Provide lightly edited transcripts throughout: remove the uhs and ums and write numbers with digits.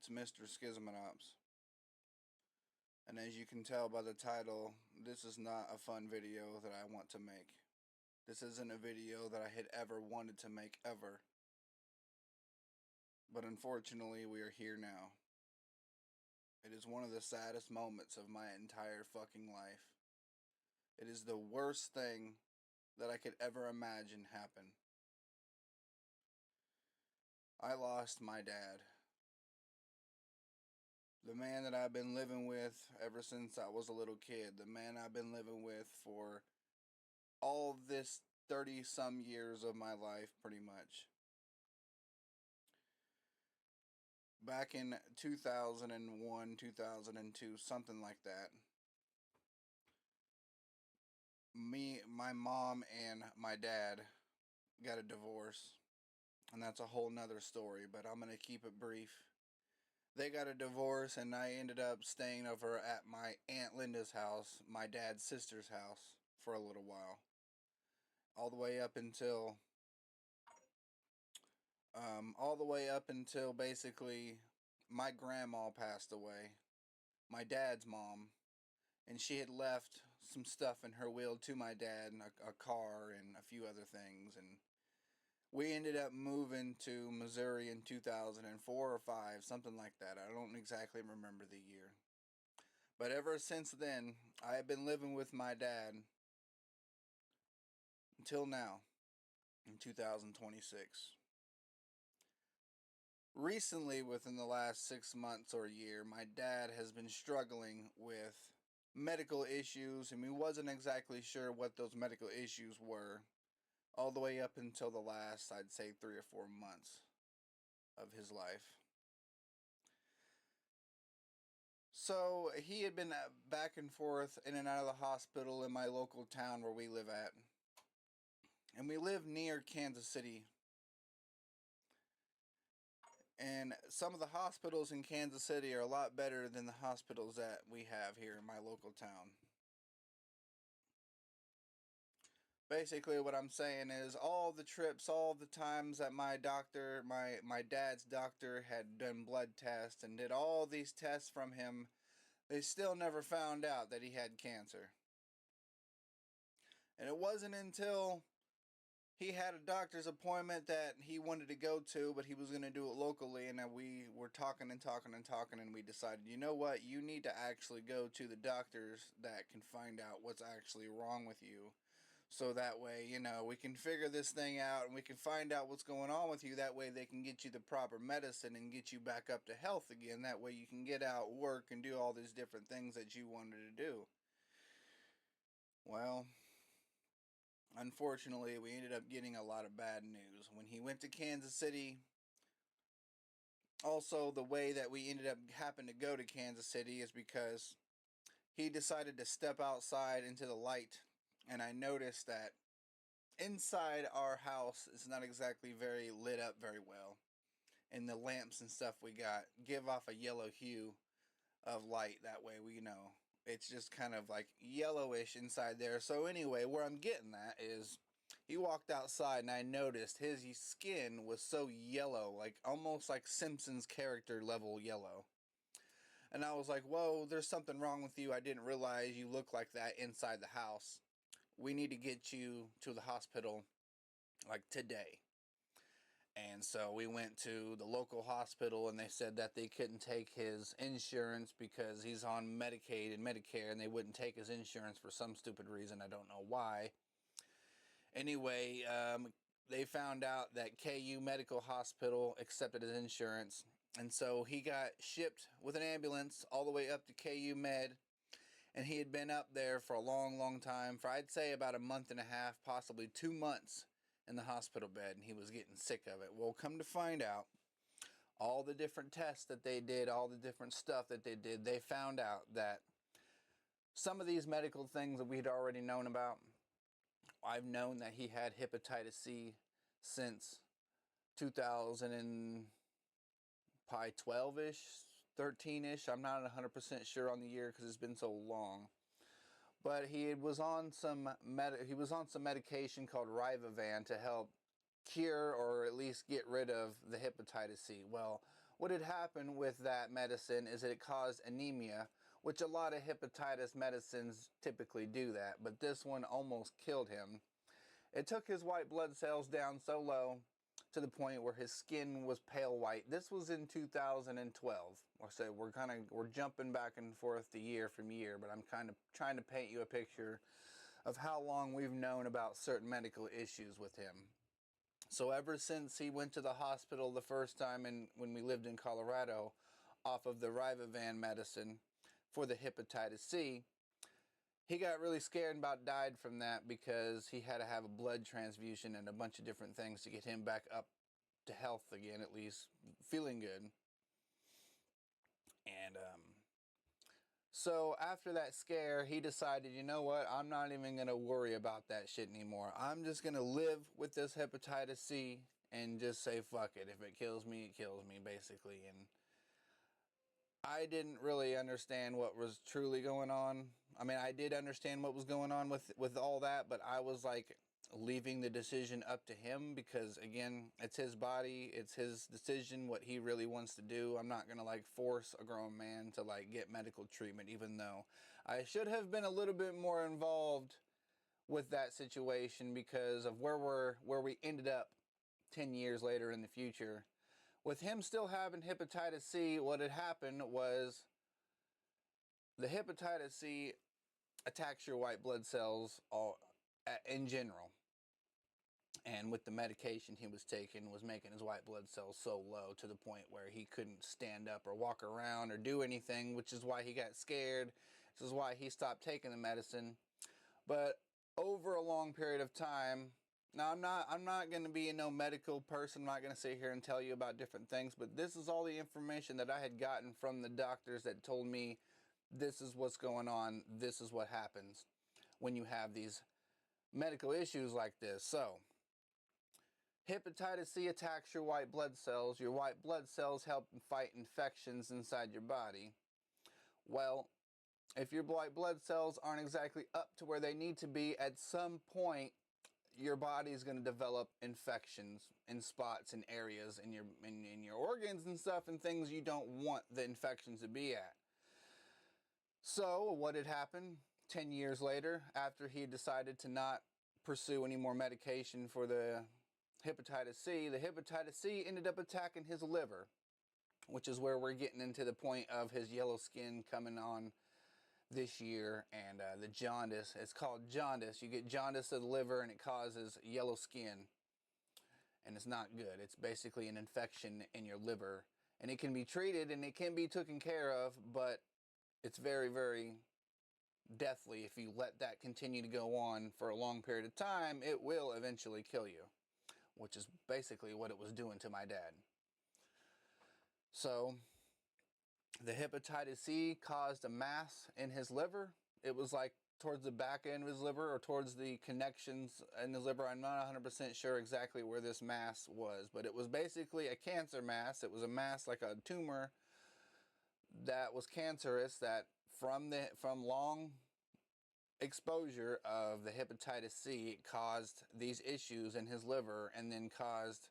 it's Mr. Skizamanops. And as you can tell by the title, this is not a fun video that I want to make. This isn't a video that I had ever wanted to make ever. But unfortunately, we are here now. It is one of the saddest moments of my entire fucking life. It is the worst thing that I could ever imagine happen. I lost my dad. The man that I've been living with ever since I was a little kid. The man I've been living with for all this 30 some years of my life, pretty much. Back in 2001, 2002, something like that. My mom and my dad got a divorce. And that's a whole nother story, but I'm going to keep it brief. They got a divorce, and I ended up staying over at my Aunt Linda's house, my dad's sister's house, for a little while. All the way up until basically my grandma passed away, my dad's mom, and she had left some stuff in her will to my dad, a car and a few other things, and we ended up moving to Missouri in 2004 or 5, something like that. I don't exactly remember the year. But ever since then, I have been living with my dad until now, in 2026. Recently, within the last 6 months or a year, my dad has been struggling with medical issues, and we wasn't exactly sure what those medical issues were, all the way up until the last, I'd say, 3 or 4 months of his life. So he had been back and forth in and out of the hospital in my local town where we live at. And we live near Kansas City. And some of the hospitals in Kansas City are a lot better than the hospitals that we have here in my local town. Basically what I'm saying is all the trips, all the times that my doctor, my dad's doctor had done blood tests and did all these tests from him, they still never found out that he had cancer. And it wasn't until he had a doctor's appointment that he wanted to go to, but he was going to do it locally, and then we were talking, and we decided, you know what, you need to actually go to the doctors that can find out what's actually wrong with you. So that way, you know, we can figure this thing out and we can find out what's going on with you. That way they can get you the proper medicine and get you back up to health again. That way you can get out, work, and do all these different things that you wanted to do. Well, unfortunately, we ended up getting a lot of bad news. When he went to Kansas City, also the way that we ended up happened to go to Kansas City is because he decided to step outside into the light, and I noticed that inside our house is not exactly very lit up very well, and the lamps and stuff we got give off a yellow hue of light. That way we know it's just kind of like yellowish inside there. So anyway, where I'm getting at is he walked outside and I noticed his skin was so yellow, like almost like Simpsons character level yellow. And I was like, whoa, there's something wrong with you. I didn't realize you look like that inside the house. We need to get you to the hospital like today. And so we went to the local hospital, and they said that they couldn't take his insurance because he's on Medicaid and Medicare, and they wouldn't take his insurance for some stupid reason. I don't know why. Anyway, they found out that KU Medical Hospital accepted his insurance, and so he got shipped with an ambulance all the way up to KU Med. And he had been up there for a long, long time, for I'd say about a month and a half, possibly 2 months in the hospital bed, and he was getting sick of it. Well, come to find out, all the different tests that they did, all the different stuff that they did, they found out that some of these medical things that we had already known about, I've known that he had hepatitis C since 2012-ish, 13-ish. I'm not 100% sure on the year because it's been so long. But he was on some medication called Rivavan to help cure or at least get rid of the hepatitis C. Well, What had happened with that medicine is that it caused anemia, which a lot of hepatitis medicines typically do that, but this one almost killed him. It took his white blood cells down so low to the point where his skin was pale white. This was in 2012. So we're jumping back and forth the year from year, but I'm kind of trying to paint you a picture of how long we've known about certain medical issues with him. So ever since he went to the hospital the first time when we lived in Colorado off of the Rivavan medicine for the hepatitis C, he got really scared and about died from that because he had to have a blood transfusion and a bunch of different things to get him back up to health again, at least feeling good. And so after that scare, he decided, you know what, I'm not even going to worry about that shit anymore. I'm just going to live with this hepatitis C and just say fuck it. If it kills me, it kills me, basically. And I didn't really understand what was truly going on. I mean, I did understand what was going on with all that, but I was like leaving the decision up to him because, again, it's his body, it's his decision, what he really wants to do. I'm not going to like force a grown man to like get medical treatment, even though I should have been a little bit more involved with that situation because of where we ended up 10 years later in the future. With him still having hepatitis C, what had happened was the hepatitis C attacks your white blood cells in general. And with the medication he was taking was making his white blood cells so low to the point where he couldn't stand up or walk around or do anything, which is why he got scared. This is why he stopped taking the medicine. But over a long period of time, now I'm not going to be no medical person. I'm not going to sit here and tell you about different things, but this is all the information that I had gotten from the doctors that told me this is what's going on. This is what happens when you have these medical issues like this. So hepatitis C attacks your white blood cells. Your white blood cells help fight infections inside your body. Well, if your white blood cells aren't exactly up to where they need to be, at some point your body is going to develop infections in spots and areas in your organs and stuff, and things you don't want the infections to be at. So what had happened 10 years later, after he decided to not pursue any more medication for the hepatitis C ended up attacking his liver, which is where we're getting into the point of his yellow skin coming on this year, and the jaundice. It's called jaundice. You get jaundice of the liver and it causes yellow skin, and it's not good. It's basically an infection in your liver, and it can be treated and it can be taken care of, but it's very, very deathly. If you let that continue to go on for a long period of time, it will eventually kill you, which is basically what it was doing to my dad. So the hepatitis C caused a mass in his liver. It was like towards the back end of his liver or towards the connections in the liver. I'm not 100% sure exactly where this mass was, but it was basically a cancer mass. It was a mass like a tumor that was cancerous, that from long exposure of the hepatitis C, it caused these issues in his liver and then caused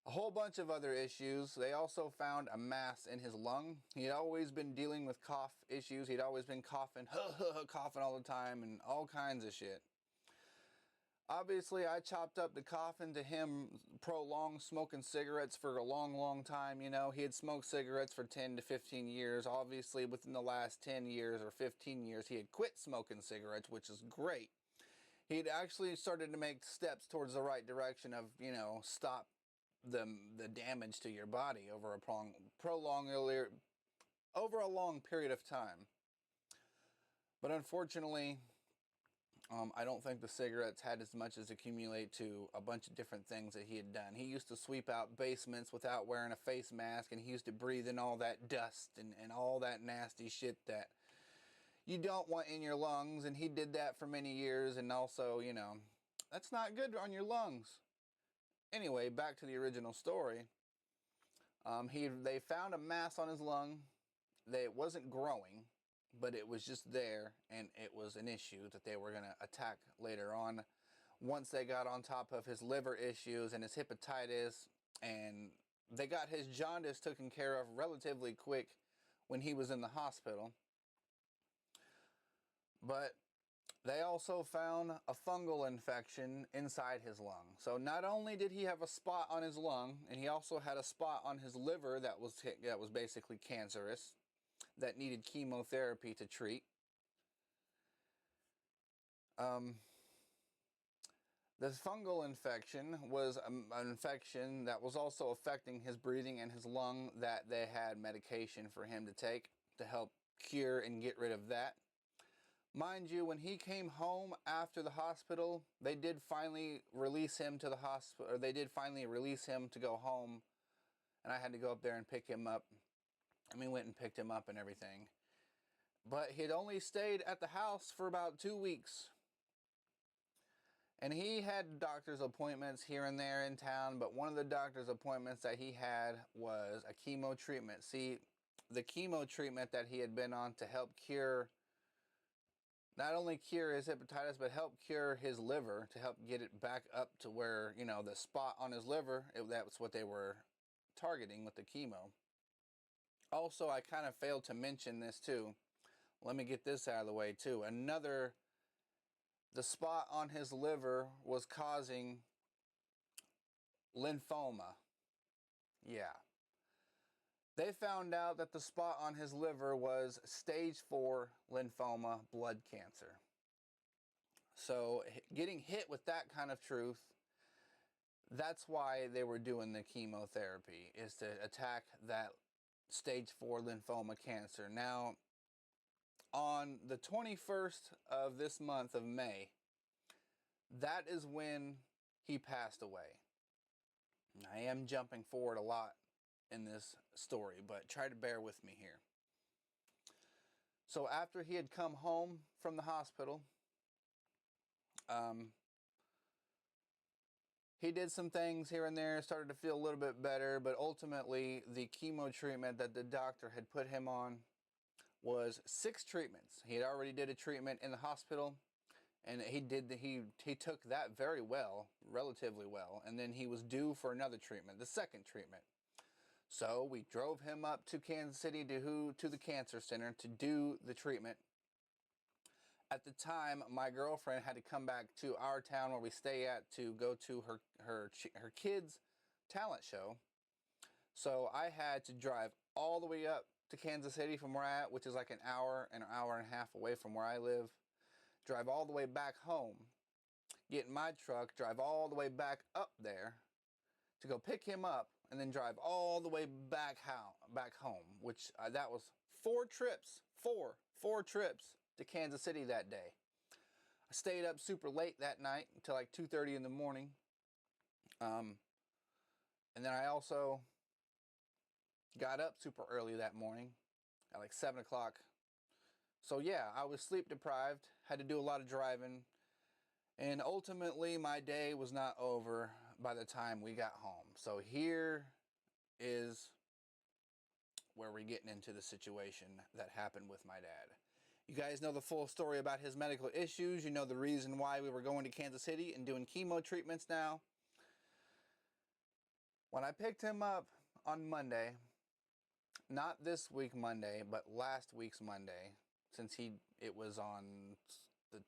a whole bunch of other issues. They also found a mass in his lung. He had always been dealing with cough issues. He'd always been coughing, coughing all the time and all kinds of shit. Obviously, I chopped up the coughing to him prolonged smoking cigarettes for a long, long time. You know, he had smoked cigarettes for 10 to 15 years. Obviously, within the last 10 years or 15 years, he had quit smoking cigarettes, which is great. He'd actually started to make steps towards the right direction of, you know, stop the damage to your body over a long period of time. But unfortunately, I don't think the cigarettes had as much as accumulate to a bunch of different things that he had done. He used to sweep out basements without wearing a face mask, and he used to breathe in all that dust and all that nasty shit that you don't want in your lungs, and he did that for many years, and also, you know, that's not good on your lungs. Anyway, back to the original story. They found a mass on his lung. It wasn't growing, but it was just there, and it was an issue that they were going to attack later on. Once they got on top of his liver issues and his hepatitis and they got his jaundice taken care of relatively quick when he was in the hospital. But they also found a fungal infection inside his lung. So not only did he have a spot on his lung, and he also had a spot on his liver that was basically cancerous, that needed chemotherapy to treat. The fungal infection was an infection that was also affecting his breathing and his lung, that they had medication for him to take to help cure and get rid of that. Mind you, when he came home after the hospital, they did finally release him to the hospital, or they did finally release him to go home, and I had to go up there and pick him up. And we went and picked him up and everything. But he had only stayed at the house for about 2 weeks. And he had doctor's appointments here and there in town, but one of the doctor's appointments that he had was a chemo treatment. See, the chemo treatment that he had been on to help cure, not only cure his hepatitis, but help cure his liver, to help get it back up to where, you know, the spot on his liver, that was what they were targeting with the chemo. Also, I kind of failed to mention this too. Let me get this out of the way too. The spot on his liver was causing lymphoma. Yeah. They found out that the spot on his liver was stage 4 lymphoma, blood cancer. So getting hit with that kind of truth, that's why they were doing the chemotherapy, is to attack that stage 4 lymphoma cancer. Now, on the 21st of this month of May, that is when he passed away. I am jumping forward a lot in this story, but try to bear with me here. So after he had come home from the hospital, he did some things here and there, started to feel a little bit better, but ultimately the chemo treatment that the doctor had put him on was 6 treatments. He had already did a treatment in the hospital, and he took that very well, relatively well, and then he was due for another treatment, the second treatment. So we drove him up to Kansas City to the cancer center to do the treatment. At the time, my girlfriend had to come back to our town where we stay at to go to her kids' talent show. So I had to drive all the way up to Kansas City from where I at, which is like an hour and a half away from where I live. Drive all the way back home, get in my truck, drive all the way back up there to go pick him up, and then drive all the way back home, which that was 4 trips to Kansas City that day. I stayed up super late that night until like 2:30 in the morning. And then I also got up super early that morning at like 7 o'clock. So yeah, I was sleep deprived, had to do a lot of driving, and ultimately my day was not over by the time we got home. So here is where we're getting into the situation that happened with my dad. You guys know the full story about his medical issues. You know the reason why we were going to Kansas City and doing chemo treatments now. When I picked him up on Monday, not this week Monday, but last week's Monday, since it was on the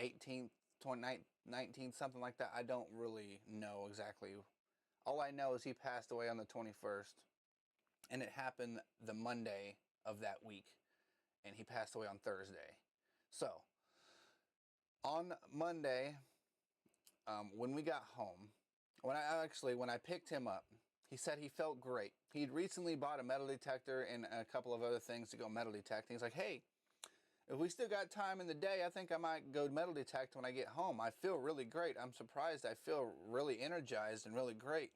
18th, 19th, something like that. I don't really know exactly. All I know is he passed away on the 21st, and it happened the Monday of that week, and he passed away on Thursday. So, on Monday, when we got home, when I picked him up, he said he felt great. He'd recently bought a metal detector and a couple of other things to go metal detecting. He's like, hey, if we still got time in the day, I think I might go metal detect when I get home. I feel really great. I'm surprised. I feel really energized and really great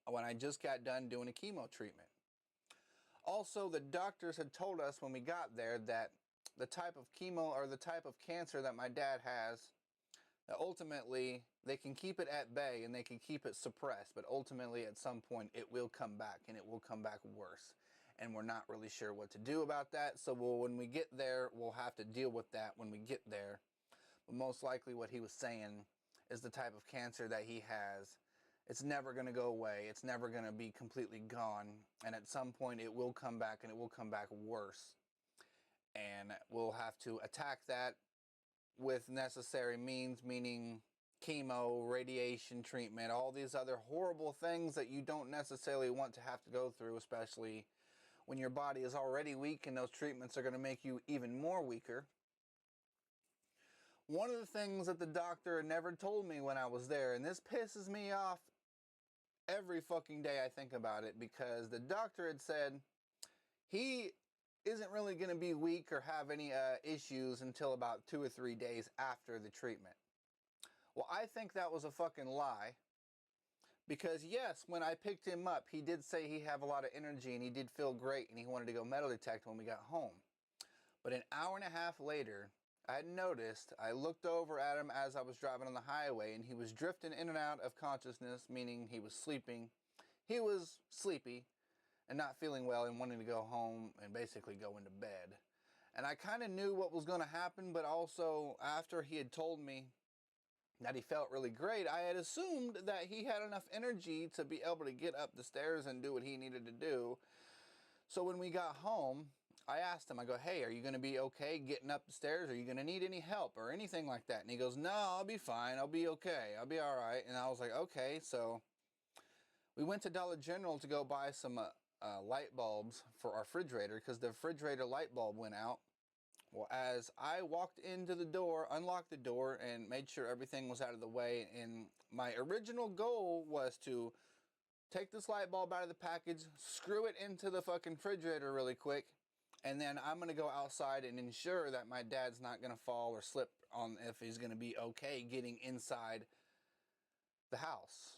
when I just got done doing a chemo treatment. Also, the doctors had told us when we got there that the type of chemo or the type of cancer that my dad has, that ultimately they can keep it at bay and they can keep it suppressed, but ultimately at some point it will come back, and it will come back worse. And we're not really sure what to do about that. So when we get there, we'll have to deal with that when we get there. But most likely what he was saying is the type of cancer that he has It's never going to go away. It's never going to be completely gone. And at some point it will come back, and it will come back worse. And we'll have to attack that with necessary means, meaning chemo, radiation treatment, all these other horrible things that you don't necessarily want to have to go through, especially when your body is already weak and those treatments are going to make you even more weaker. One of the things that the doctor never told me when I was there, and this pisses me off every fucking day I think about it, because the doctor had said he isn't really going to be weak or have any issues until about 2 or 3 days after the treatment. Well, I think that was a fucking lie, because yes, when I picked him up, he did say he had a lot of energy and he did feel great and he wanted to go metal detect when we got home. But an hour and a half later, I had noticed, I looked over at him as I was driving on the highway, and he was drifting in and out of consciousness, meaning he was sleeping. He was sleepy and not feeling well and wanting to go home and basically go into bed. And I kind of knew what was going to happen, but also after he had told me that he felt really great, I had assumed that he had enough energy to be able to get up the stairs and do what he needed to do. So when we got home, I asked him, I go, hey, are you going to be okay getting up the stairs? Are you going to need any help or anything like that? And he goes, no, I'll be fine. I'll be okay. I'll be all right. And I was like, okay. So we went to Dollar General to go buy some light bulbs for our refrigerator, because the refrigerator light bulb went out. Well, as I walked into the door, unlocked the door, and made sure everything was out of the way, and my original goal was to take this light bulb out of the package, screw it into the fucking refrigerator really quick, and then I'm going to go outside and ensure that my dad's not going to fall or slip on, if he's going to be okay getting inside the house.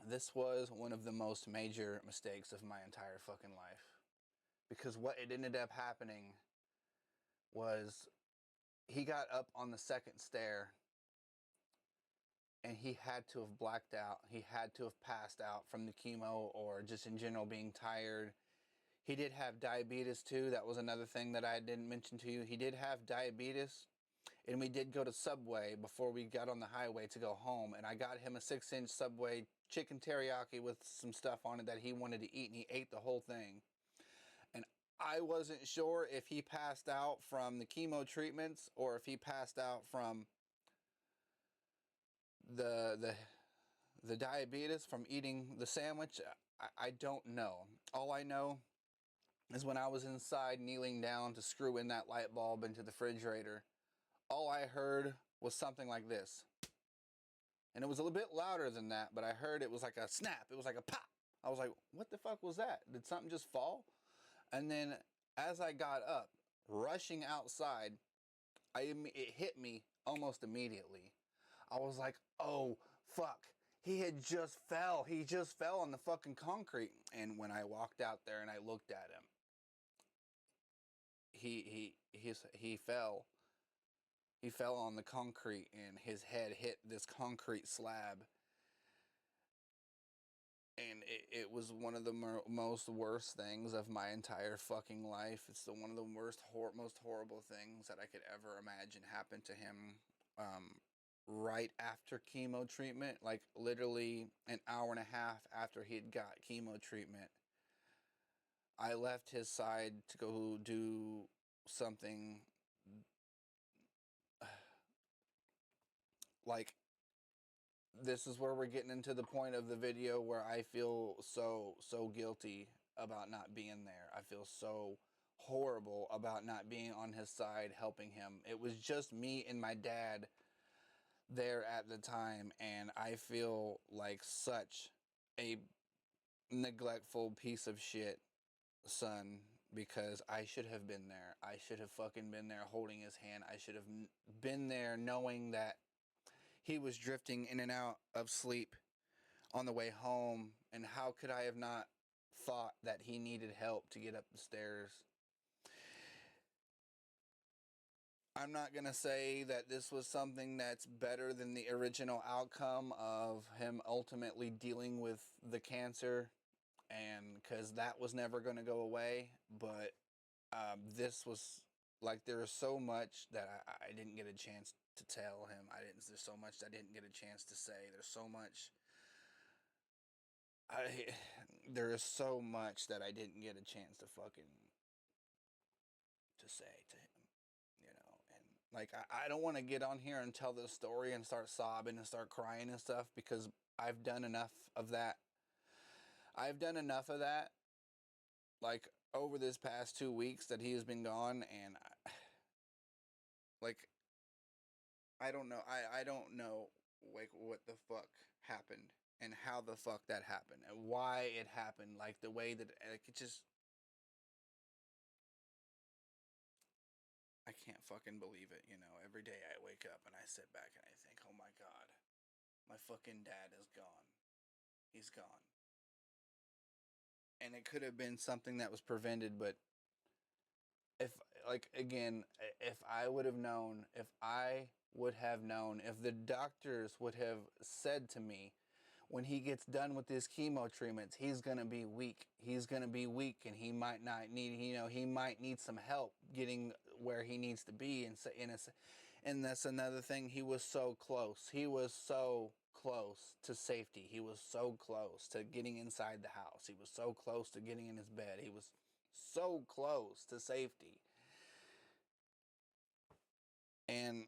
This was one of the most major mistakes of my entire fucking life, because what it ended up happening was he got up on the second stair and he had to have blacked out. He had to have passed out from the chemo or just in general being tired. He did have diabetes too. That was another thing that I didn't mention to you. He did have diabetes, and we did go to Subway before we got on the highway to go home, and I got him a 6-inch Subway chicken teriyaki with some stuff on it that he wanted to eat, and he ate the whole thing. And I wasn't sure if he passed out from the chemo treatments or if he passed out from the diabetes from eating the sandwich. I don't know. All I know is when I was inside kneeling down to screw in that light bulb into the refrigerator, all I heard was something like this. And it was a little bit louder than that, but I heard it was like a snap. It was like a pop. I was like, what the fuck was that? Did something just fall? And then as I got up, rushing outside, it hit me almost immediately. I was like, oh, fuck. He had just fell. He just fell on the fucking concrete. And when I walked out there and I looked at him, he fell. He fell on the concrete and his head hit this concrete slab. And it was one of the most worst things of my entire fucking life. It's one of the most horrible things that I could ever imagine happened to him. Right after chemo treatment, like literally an hour and a half after he had got chemo treatment, I left his side to go do something like, this is where we're getting into the point of the video where I feel so guilty about not being there. I feel so horrible about not being on his side helping him. It was just me and my dad there at the time, and I feel like such a neglectful piece of shit son, because I should have been there. I should have fucking been there holding his hand. I should have been there knowing that he was drifting in and out of sleep on the way home, and how could I have not thought that he needed help to get up the stairs? I'm not going to say that this was something that's better than the original outcome of him ultimately dealing with the cancer, and because that was never going to go away, but this was like, there's so much that I didn't get a chance to tell him. There's so much I didn't get a chance to say. There's so much I there is so much that I didn't get a chance to fucking to say to him, you know. And like I don't want to get on here and tell this story and start sobbing and start crying and stuff because I've done enough of that. I've done enough of that, like over this past 2 weeks that he has been gone, and like I don't know. I don't know like what the fuck happened and how the fuck that happened and why it happened. Like the way that like, it just I can't fucking believe it. You know, every day I wake up and I sit back and I think, oh my god, my fucking dad is gone. He's gone. And it could have been something that was prevented, but if like again, if I would have known, if I would have known, if the doctors would have said to me, when he gets done with his chemo treatments, he's gonna be weak. He's gonna be weak, and he might not need, you know, he might need some help getting where he needs to be. And that's another thing. He was so close. He was so close to safety. He was so close to getting inside the house. He was so close to getting in his bed. He was so close to safety. And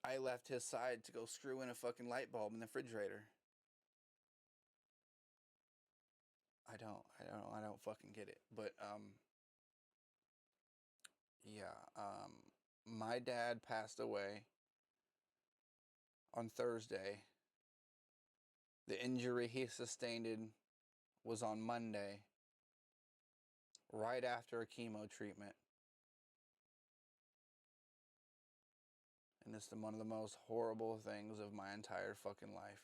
I left his side to go screw in a fucking light bulb in the refrigerator. I don't fucking get it. But yeah, my dad passed away on Thursday. The injury he sustained was on Monday, right after a chemo treatment. And it's one of the most horrible things of my entire fucking life.